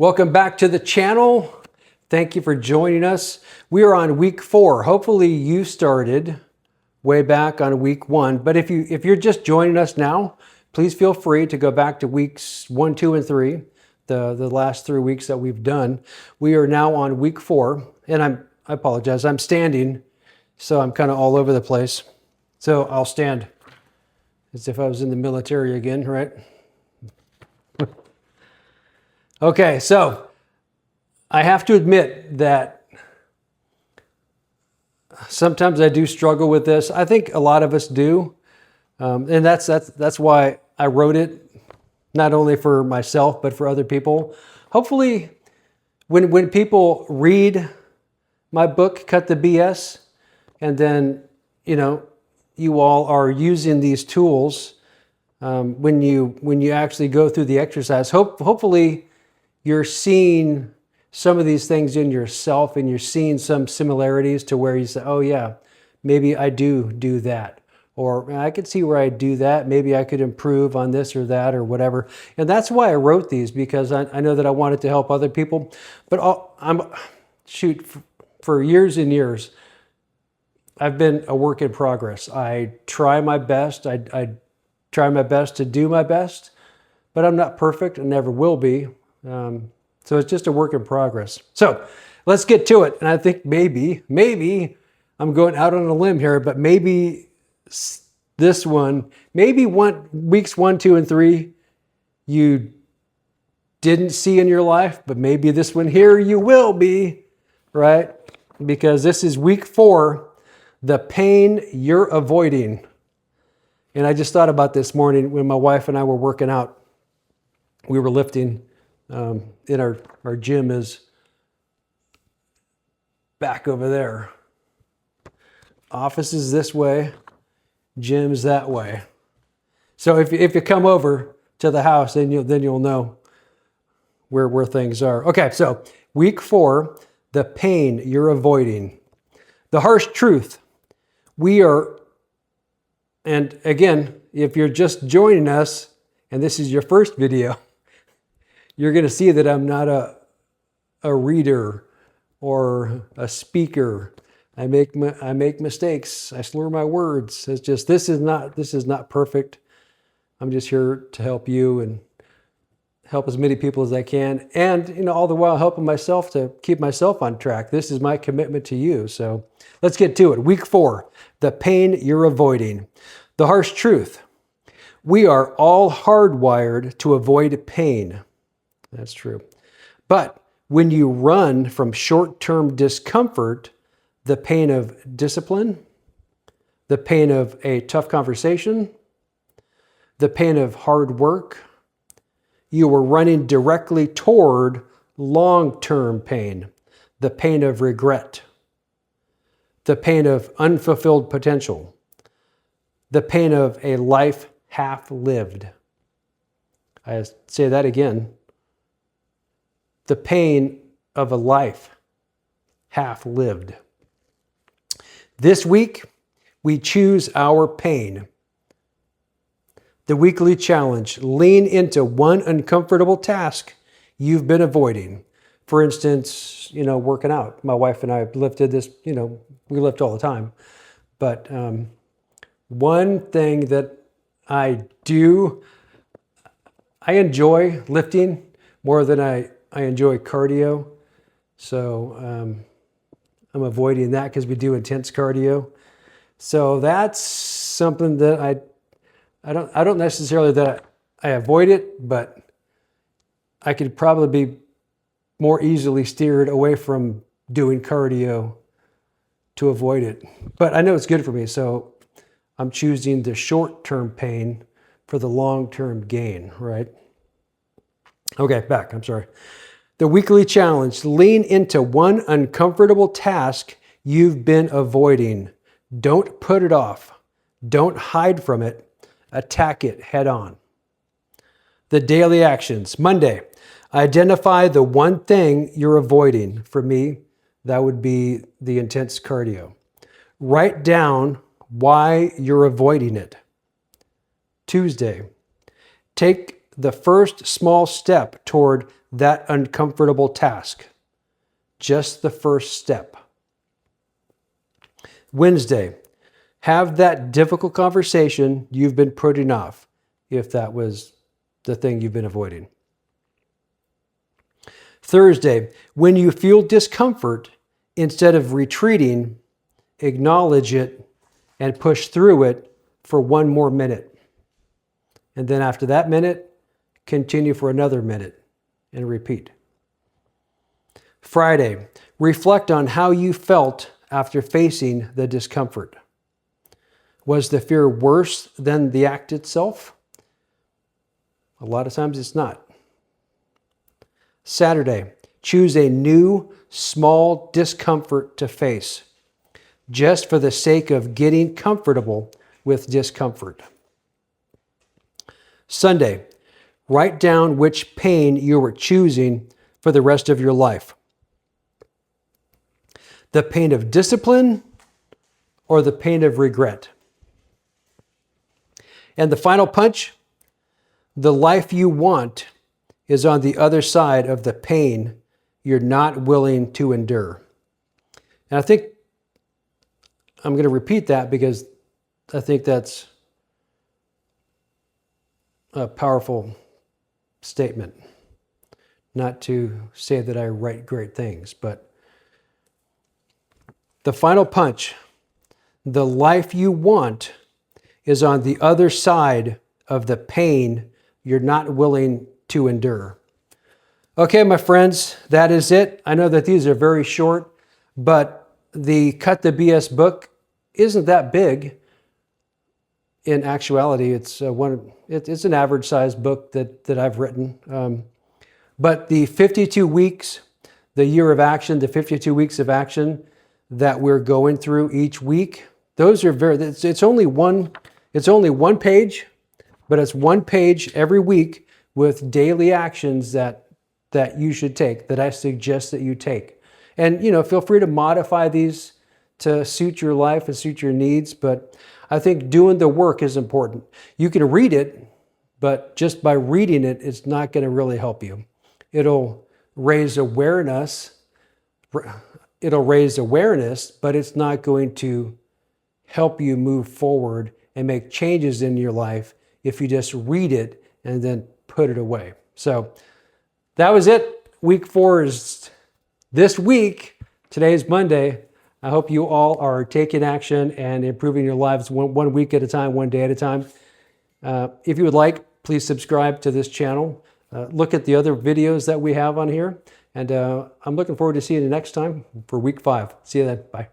Welcome back to the channel. Thank you for joining us. We are on week 4. Hopefully you started way back on week 1, but if you're just joining us now, please feel free to go back to weeks 1, 2, and 3, the last 3 weeks that we've done. We are now on week 4, and I apologize, I'm standing, so I'm kind of all over the place. So I'll stand as if I was in the military again, right? Okay, so I have to admit that sometimes I do struggle with this. I think a lot of us do, and that's why I wrote it, not only for myself but for other people. Hopefully, when people read my book, Cut the BS, and then you all are using these tools when you actually go through the exercise. Hopefully, you're seeing some of these things in yourself, and you're seeing some similarities to where you say, oh yeah, maybe I do that. Or I could see where I do that. Maybe I could improve on this or that or whatever. And that's why I wrote these, because I know that I wanted to help other people. But for years and years, I've been a work in progress. I try my best. I try my best to do my best, but I'm not perfect and never will be. So it's just a work in progress. So let's get to it. And I think maybe I'm going out on a limb here, but maybe this one, weeks 1, 2, and 3, you didn't see in your life, but maybe this one here you will be, right? Because this is week 4, the pain you're avoiding. And I just thought about this morning when my wife and I were working out. We were lifting. In our gym is back over there. Office is this way, gym's that way. So if you come over to the house, then you'll know where things are. Okay, so week 4, the pain you're avoiding. The harsh truth. And again, if you're just joining us and this is your first video, you're going to see that I'm not a reader or a speaker. I make mistakes. I slur my words. It's just this is not perfect. I'm just here to help you and help as many people as I can, and all the while helping myself to keep myself on track. This is my commitment to you. So let's get to it. Week 4, the pain you're avoiding. The harsh truth. We are all hardwired to avoid pain. That's true. But when you run from short-term discomfort, the pain of discipline, the pain of a tough conversation, the pain of hard work, you are running directly toward long-term pain, the pain of regret, the pain of unfulfilled potential, the pain of a life half-lived. I say that again. The pain of a life half-lived. This week, we choose our pain. The weekly challenge, lean into one uncomfortable task you've been avoiding. For instance, working out. My wife and I lifted this, we lift all the time. But one thing that I enjoy lifting more than I enjoy cardio, so I'm avoiding that because we do intense cardio. So that's something that I don't necessarily that I avoid it, but I could probably be more easily steered away from doing cardio to avoid it. But I know it's good for me, so I'm choosing the short-term pain for the long-term gain, right? Okay, back, I'm sorry. The weekly challenge, lean into one uncomfortable task you've been avoiding. Don't put it off. Don't hide from it. Attack it head on. The daily actions. Monday, identify the one thing you're avoiding. For me, that would be the intense cardio. Write down why you're avoiding it. Tuesday, take the first small step toward that uncomfortable task. Just the first step. Wednesday, have that difficult conversation you've been putting off, if that was the thing you've been avoiding. Thursday, when you feel discomfort, instead of retreating, acknowledge it and push through it for one more minute. And then after that minute, continue for another minute and repeat. Friday, reflect on how you felt after facing the discomfort. Was the fear worse than the act itself? A lot of times it's not. Saturday, choose a new, small discomfort to face, just for the sake of getting comfortable with discomfort. Sunday, write down which pain you were choosing for the rest of your life. The pain of discipline or the pain of regret. And the final punch, the life you want is on the other side of the pain you're not willing to endure. And I think I'm going to repeat that because I think that's a powerful statement. Not to say that I write great things, but the final punch, the life you want is on the other side of the pain you're not willing to endure. Okay, my friends, that is it. I know that these are very short, but the Cut the BS book isn't that big. In actuality, it's an average sized book that I've written. But the 52 weeks, the year of action, the 52 weeks of action that we're going through each week, those are it's only one page, but it's one page every week with daily actions that you should take, that I suggest that you take. And, feel free to modify these to suit your life and suit your needs, but I think doing the work is important. You can read it, but just by reading it, it's not going to really help you. It'll raise awareness, but it's not going to help you move forward and make changes in your life if you just read it and then put it away. So that was it. Week 4 is this week. Today's Monday. I hope you all are taking action and improving your lives one week at a time, one day at a time. If you would like, please subscribe to this channel. Look at the other videos that we have on here. And I'm looking forward to seeing you next time for week 5. See you then. Bye.